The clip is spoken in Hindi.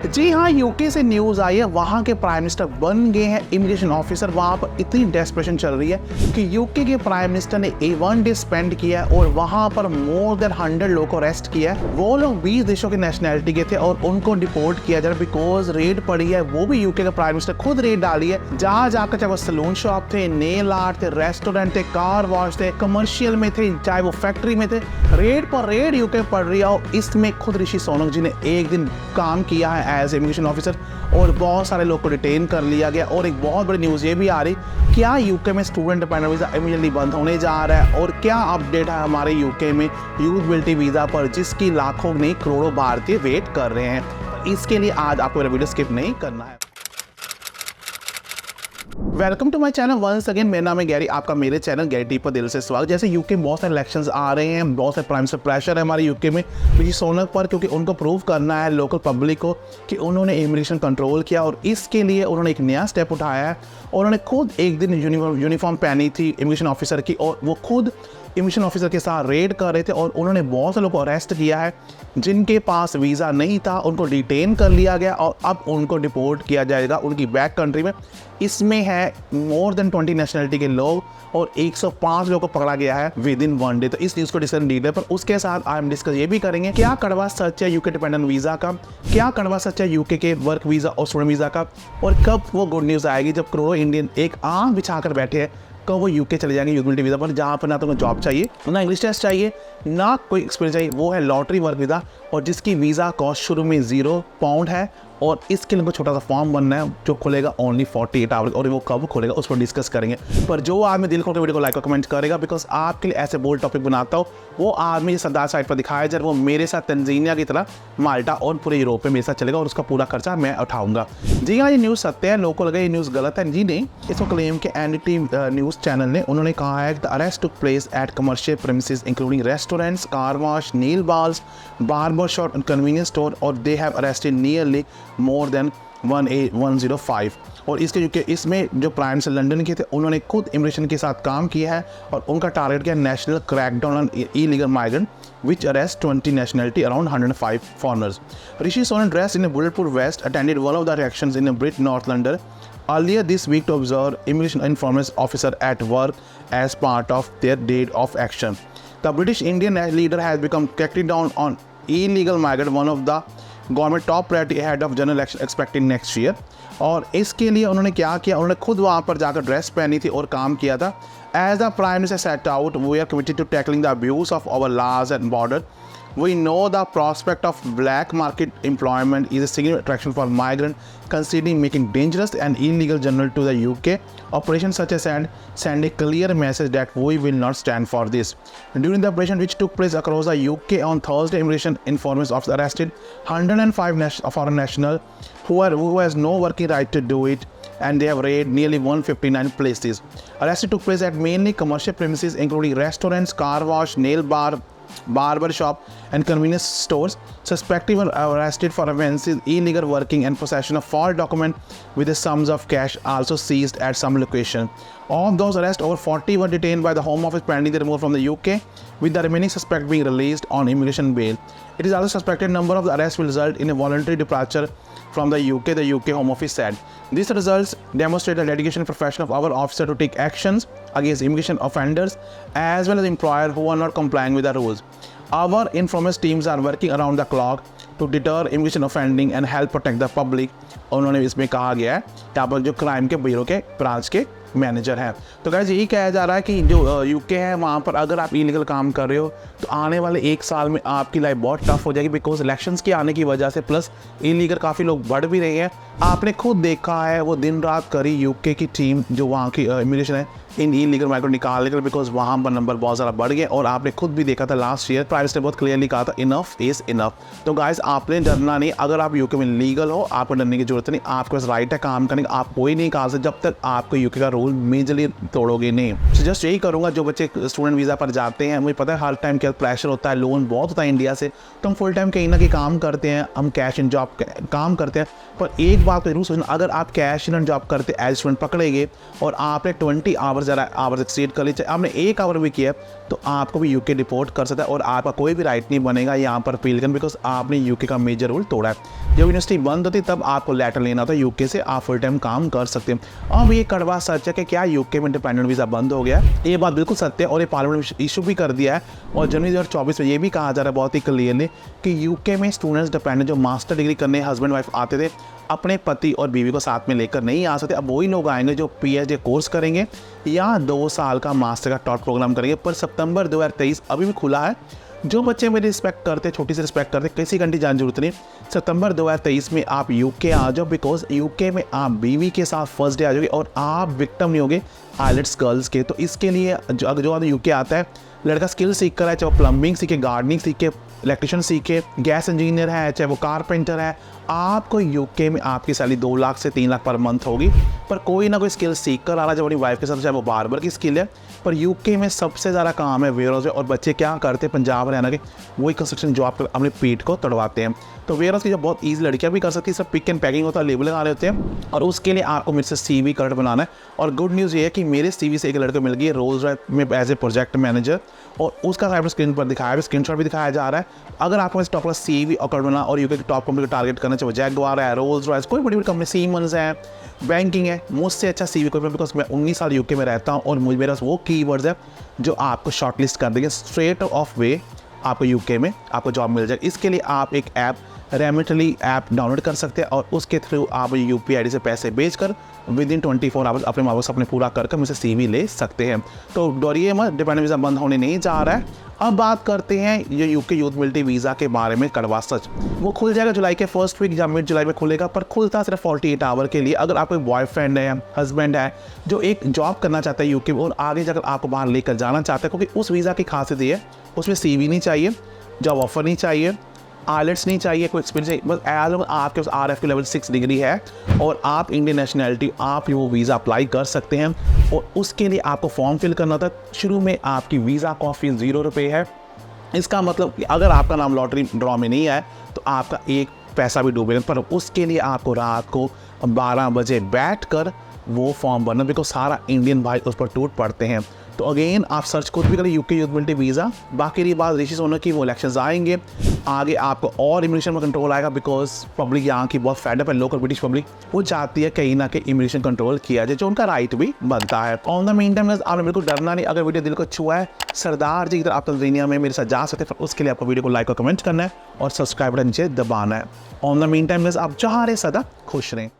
जी हाँ, यूके से न्यूज़ आई है, वहाँ के प्राइम मिनिस्टर बन गए हैं इमिग्रेशन ऑफिसर। वहाँ पर इतनी डेस्परेशन चल रही है कि यूके के प्राइम मिनिस्टर ने 1 डे स्पेंड किया है और वहाँ पर मोर देन 100 लोगों को अरेस्ट किया है। वो लोग 20 देशों की नेशनैलिटी के थे और उनको डिपोर्ट किया जा रहा है बिकॉज रेड पड़ी है। वो भी यूके का प्राइम मिनिस्टर खुद रेड डाली है, जहाँ जाकर चाहे वो सलून शॉप थे, नेल आर्ट थे, रेस्टोरेंट थे, कार वॉश थे, कमर्शियल में थे, चाहे वो फैक्ट्री में थे, रेड पर रेड यूके पड़ रही है। और इसमें खुद ऋषि सोनक जी ने एक दिन काम किया है एज इमिग्रेशन ऑफिसर और बहुत सारे लोग को डिटेन कर लिया गया। और एक बहुत बड़ी न्यूज़ ये भी आ रही, क्या यूके में स्टूडेंट डिपेंडेंट वीज़ा इमीडिएटली बंद होने जा रहा है और क्या अपडेट है हमारे यूके में यूथ मोबिलिटी वीज़ा पर, जिसकी लाखों नहीं करोड़ों भारतीय वेट कर रहे हैं। इसके लिए आज आपको मेरा वीडियो स्किप नहीं करना है। Welcome to my channel once again. मेरा नाम है गैरी, आपका मेरे चैनल गैरी टी पर दिल से स्वागत। जैसे यूके में बहुत सारे इलेक्शंस आ रहे हैं, बहुत सारे प्राइम मिनिस्टर प्रेशर है हमारे यूके में ऋषि सोनक पर, क्योंकि उनको प्रूव करना है लोकल पब्लिक को कि उन्होंने इमिग्रेशन कंट्रोल किया। और इसके लिए उन्होंने एक नया स्टेप उठाया है। उन्होंने खुद एक दिन यूनिफॉर्म पहनी थी इमिग्रेशन ऑफिसर की और वो खुद इमिग्रेशन ऑफिसर के साथ रेड कर रहे थे और उन्होंने बहुत से लोगों को अरेस्ट किया है जिनके पास वीज़ा नहीं था। उनको डिटेन कर लिया गया और अब उनको डिपोर्ट किया जाएगा उनकी बैक कंट्री में। इसमें है मोर देन 20 नेशनलिटी के लोग और 105 लोगों को पकड़ा गया है विद इन 1 डे। तो इस न्यूज़ को डिस्कस डील पर उसके साथ हम डिस्कस ये भी करेंगे क्या कड़वा सच है यूके डिपेंडेंट वीज़ा का, क्या कड़वा सच है यूके के वर्क वीज़ा और स्टूडेंट वीज़ा का, और कब वो गुड न्यूज़ आएगी जब करोड़ों इंडियन एक आंख बिछा कर बैठे हैं कब वो यूके चले जाएंगे यूथ मोबिलिटी वीज़ा पर, जहाँ पर ना तो जॉब चाहिए, ना इंग्लिश टेस्ट चाहिए, ना कोई एक्सपीरियंस चाहिए। वो है लॉटरी वर्क वीज़ा और जिसकी वीज़ा कॉस्ट शुरू में £0 है और इसके लिए छोटा सा फॉर्म बनना है जो खुलेगा ओनली 48 आवर्स। और वो कब खुलेगा उस पर डिस्कस करेंगे। पर जो आदमी दिल खोल के वीडियो को लाइक और कमेंट करेगा, बिकॉज आपके लिए ऐसे बोल्ड टॉपिक बनाता हूँ, वो आदमी जो सरदार साइड पर दिखाया जाए वो मेरे साथ तंजीनिया की तरह माल्टा और पूरे यूरोप में मेरे साथ चलेगा और उसका पूरा खर्चा मैं उठाऊंगा। जी हाँ, ये न्यूज़ सत्य है, लोगों को लगा ये न्यूज़ गलत है। जी नहीं, इसको क्लेम के एनडीटी न्यूज़ चैनल ने उन्होंने कहा है the arrest took place at commercial premises including restaurants, car wash, nail bars, barber shop and convenience store और they have arrested nearly more than 105। और इसमें जो प्राइम से लंदन के थे उन्होंने खुद इमिग्रेशन के साथ काम किया है और उनका टारगेट किया national crackdown on illegal migrant which arrest 20 nationality around 105 foreigners. Rishi Sunak dressed in a bulletproof vest attended one of the reactions in Brit North London earlier this week to observe immigration enforcement officer at work as part of their day of action. The British Indian leader has become cracking down on illegal migrant, one of the government top priority ahead of general election expected next year. और इसके लिए उन्होंने क्या किया, उन्होंने खुद वहाँ पर जाकर ड्रेस पहनी थी और काम किया था। As the prime minister set out, we are committed to tackling the abuse of our laws and border. We know the prospect of black market employment is a significant attraction for migrants, considering making dangerous and illegal journey to the UK. Operations such as send a clear message that we will not stand for this. During the operation which took place across the UK on Thursday, immigration enforcement officers arrested 105 foreign nationals who has no working right to do it, and they have raided nearly 159 places. Arrested took place at mainly commercial premises including restaurants, car wash, nail bar, barber shop and convenience stores. Suspected were arrested for offences illegal working and possession of false document with the sums of cash also seized at some location. Of those arrests, over 40 were detained by the Home Office pending their removal from the UK, with the remaining suspect being released on immigration bail. It is also suspected number of the arrests will result in a voluntary departure from the UK Home Office said. These results demonstrate the dedication and profession of our officer to take actions against immigration offenders as well as employers who are not complying with the rules. Our informants teams are working around the clock to deter immigration offending and help protect the public. उन्होंने इसमें कहा गया है यहाँ पर जो क्राइम के ब्यूरो के ब्रांच के मैनेजर हैं। तो गाइस यही कहा जा रहा है कि जो यूके है वहाँ पर अगर आप इलीगल काम कर रहे हो तो आने वाले 1 साल में आपकी लाइफ बहुत टफ हो जाएगी, बिकॉज इलेक्शंस के आने की वजह से प्लस इलीगल काफ़ी लोग बढ़ भी रहे हैं। आपने खुद देखा है वो दिन रात करी यूके की टीम जो वहाँ की इमिग्रेशन है इन इलीगल माइग्रेंट निकालने के लिए, बिकॉज वहाँ पर नंबर बहुत ज़्यादा बढ़ गए। और आपने खुद भी देखा था लास्ट ईयर प्राइम मिनिस्टर बहुत क्लियरली कहा था इनफ इज़ इनफ। तो गाइस आपने डरना नहीं, अगर आप यूके में लीगल हो आपको डरने की जरूरत नहीं, आपके पास राइट है काम करने का। आप कोई नहीं कहा सकते जब तक आपको यूके का रूल मेजरली तोड़ोगे नहीं। तो जस्ट यही करूँगा, जो बच्चे स्टूडेंट वीज़ा पर जाते हैं मुझे पता है हर टाइम क्या प्रेशर होता है, लोन बहुत होता है इंडिया से, तो हम फुल टाइम कहीं ना कहीं काम करते हैं, हम कैश इन जॉब काम करते हैं। पर एक बात तो जरूर सोचना, अगर आप कैश इन जॉब करते एज स्टूडेंट पकड़ेंगे और आपने 20 आवर्स आवर्स एक्सीड कर ली, चाहे आपने 1 आवर भी किया तो आपको भी यूके डिपोर्ट कर सकता है और आपका कोई भी राइट नहीं बनेगा यहाँ पर अपील करने, बिकॉज आपने यूके का मेजर रूल तोड़ा है। जब यूनिवर्सिटी बंद होती तब आपको लेटर लेना होता है यूके से, आप फुल टाइम काम कर सकते हैं। अब ये कड़वा सच है कि क्या यूके में इंडिपेंडेंट वीज़ा बंद हो गया, ये बात बिल्कुल सत्य है और ये पार्लियामेंट में इशू भी कर दिया है। और जनवरी 2024 में ये भी कहा जा रहा है बहुत ही क्लियरली कि यूके में स्टूडेंट्स डिपेंडेंट जो मास्टर डिग्री करने हस्बैंड वाइफ आते थे अपने पति और बीवी को साथ में लेकर नहीं आ सकते। अब वही लोग आएंगे जो पीएचडी कोर्स करेंगे या 2 साल का मास्टर का टॉप प्रोग्राम करेंगे। पर सितंबर 2023 अभी भी खुला है। जो बच्चे मेरी रिस्पेक्ट करते, छोटी सी रिस्पेक्ट करते, किसी घंटे जाने जरूरत नहीं, सितंबर 2023 में आप यूके आ जाओ, बिकॉज यूके में आप बीवी के साथ फर्स्ट डे आ जाओगे और आप विक्टिम नहीं होगे आइलेट्स गर्ल्स के। तो इसके लिए जो आदमी यूके आता है, लड़का स्किल सीख कर है, चाहे वो प्लम्बिंग सीखे, गार्डनिंग सीखे, इलेक्ट्रिशियन सीखे, गैस इंजीनियर है, चाहे वो कारपेंटर है, आपको यूके में आपकी सैलरी 2 लाख से 3 लाख पर मंथ होगी। पर कोई ना कोई स्किल सीख कर आ रहा है, जब अपनी वाइफ के साथ, चाहे वो बार्बर की स्किल है। पर यूके में सबसे ज़्यादा काम है वेयरहाउस में, और बच्चे क्या करते हैं पंजाब हरियाणा के, वही कंस्ट्रक्शन जॉब कर अपने पीठ को तड़वाते हैं। तो वेयरहाउस की जब बहुत ईजी लड़कियाँ भी कर सकती है, सब पिक एंड पैकिंग होता है, लेबल लगा रहे होते हैं, और उसके लिए आपको मेरे से CV करेक्ट बनाना है। और गुड न्यूज़ ये है कि मेरे CV से एक लड़के मिल गई है रोल्स रॉयस में एज ए प्रोजेक्ट मैनेजर, और उसका साइड स्क्रीन पर दिखाया है, स्क्रीनशॉट भी दिखाया जा रहा है। अगर आपको टॉप क्लास CV और करेक्ट बना और यूके की टॉप कंपनी को टारगेट करना चाहिए, जैगुआर है, रोल्स रॉयस, कोई बड़ी बड़ी कंपनी, सीमंस है, बैंकिंग है, मुझसे अच्छा CV कोई, बिकॉज मैं 19 साल यूके में रहता हूँ और मेरे पास वो कीवर्ड्स है जो आपको शॉर्टलिस्ट कर देंगे स्ट्रेट ऑफ वे, आपको यूके में आपको जॉब मिल जाए। इसके लिए आप एक ऐप रेमिटली ऐप डाउनलोड कर सकते हैं और उसके थ्रू आप UPI ID से पैसे भेजकर विदिन 24 आवर्स अपने माँ बाप से अपने पूरा करके मुझसे CV ले सकते हैं। तो डरिए मत, डिपेंडेंट वीज़ा बंद होने नहीं जा रहा है। अब बात करते हैं ये यूके यूथ मोबिलिटी वीज़ा के बारे में। कड़वा सच, वो खुल जाएगा जुलाई के फर्स्ट वीक या मिड जुलाई में खुलेगा, पर खुलता सिर्फ 48 आवर के लिए। अगर आपको बॉयफ्रेंड है, हस्बैंड है जो एक जॉब करना चाहता है यूके में और आगे जाकर आपको बाहर लेकर जाना चाहता है, क्योंकि उस वीज़ा की खासियत ये है उसमें CV नहीं चाहिए, जॉब ऑफर नहीं चाहिए, आइलेट्स नहीं चाहिए, कोई एक्सपीरियंस नहीं, बस एज आपके पास RF की लेवल 6 डिग्री है और आप इंडियन नेशनैलिटी, आप वो वीज़ा अप्लाई कर सकते हैं। और उसके लिए आपको फॉर्म फिल करना था। शुरू में आपकी वीज़ा का फीस 0 रुपये है। इसका मतलब कि अगर आपका नाम लॉटरी ड्रॉ में नहीं आए तो आपका एक पैसा भी डूबेगा, पर उसके लिए आपको रात को 12 बजे बैठकर वो फॉर्म भरना, बिकॉज सारा इंडियन भाई उस पर टूट पड़ते हैं। तो अगेन आप सर्च खुद भी करें यूके यूथ मोबिलिटी वीज़ा। बाकी रही बात ऋषि सोनक की, वो इलेक्शंस आएंगे, आगे आपको और इमिग्रेशन में कंट्रोल आएगा, बिकॉज पब्लिक यहाँ की बहुत फेडअप है, लोकल ब्रिटिश पब्लिक, वो चाहती है कहीं ना कहीं इमिग्रेशन कंट्रोल किया जाए, जो उनका राइट भी बनता है। ऑन द मीन टाइम आपने बिल्कुल डरना नहीं। अगर वीडियो दिल को छुआ है, सरदार जी इधर आप तंजानिया में मेरे साथ जा सकते हैं, उसके लिए आपको वीडियो को लाइक और कमेंट करना है और सब्सक्राइब बटन नीचे दबाना है। ऑन द मीन टाइम आप जहाँ रहे सदा खुश रहें।